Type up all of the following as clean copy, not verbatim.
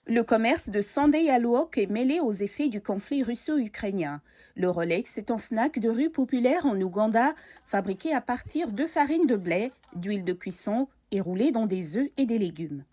Le commerce de Sunday à Luwak est mêlé aux effets du conflit russo-ukrainien. Le Rolex est un snack de rue populaire en Ouganda, fabriqué à partir de farine de blé, d'huile de cuisson et roulé dans des œufs et des légumes.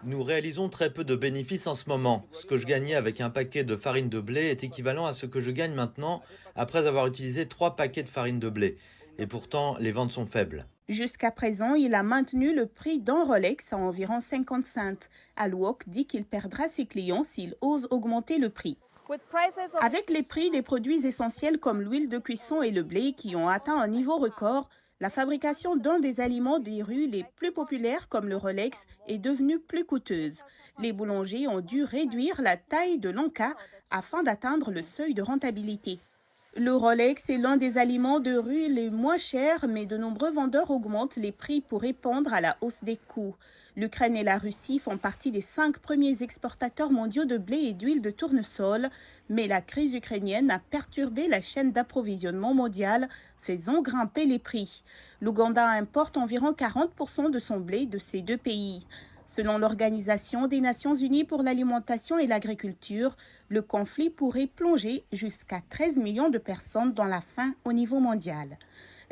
Nous réalisons très peu de bénéfices en ce moment. Ce que je gagnais avec un paquet de farine de blé est équivalent à ce que je gagne maintenant après avoir utilisé 3 paquets de farine de blé. Et pourtant, les ventes sont faibles. Jusqu'à présent, il a maintenu le prix d'un Rolex à environ 50 cents. Luwak dit qu'il perdra ses clients s'il ose augmenter le prix. Avec les prix des produits essentiels comme l'huile de cuisson et le blé qui ont atteint un niveau record, la fabrication d'un des aliments des rues les plus populaires comme le Rolex est devenue plus coûteuse. Les boulangers ont dû réduire la taille de l'en-cas afin d'atteindre le seuil de rentabilité. Le Rolex est l'un des aliments de rue les moins chers, mais de nombreux vendeurs augmentent les prix pour répondre à la hausse des coûts. L'Ukraine et la Russie font partie des 5 premiers exportateurs mondiaux de blé et d'huile de tournesol, mais la crise ukrainienne a perturbé la chaîne d'approvisionnement mondiale, faisant grimper les prix. L'Ouganda importe environ 40% de son blé de ces deux pays. Selon l'Organisation des Nations Unies pour l'alimentation et l'agriculture, le conflit pourrait plonger jusqu'à 13 millions de personnes dans la faim au niveau mondial.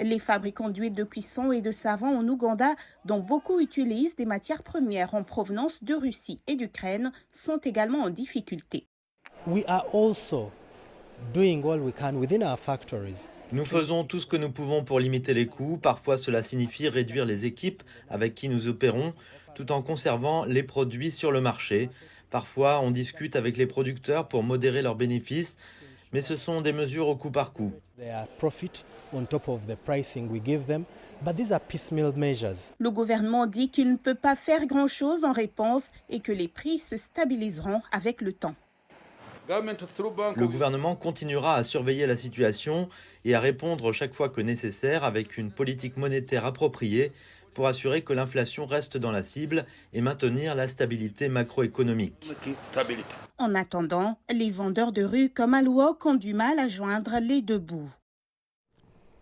Les fabricants d'huile de cuisson et de savon en Ouganda, dont beaucoup utilisent des matières premières en provenance de Russie et d'Ukraine, sont également en difficulté. We are also doing all we can within our factories. Nous faisons tout ce que nous pouvons pour limiter les coûts. Parfois, cela signifie réduire les équipes avec qui nous opérons, tout en conservant les produits sur le marché. Parfois, on discute avec les producteurs pour modérer leurs bénéfices, mais ce sont des mesures au coup par coup. Le gouvernement dit qu'il ne peut pas faire grand-chose en réponse et que les prix se stabiliseront avec le temps. Le gouvernement continuera à surveiller la situation et à répondre chaque fois que nécessaire avec une politique monétaire appropriée pour assurer que l'inflation reste dans la cible et maintenir la stabilité macroéconomique. En attendant, les vendeurs de rue comme à Luwak ont du mal à joindre les deux bouts.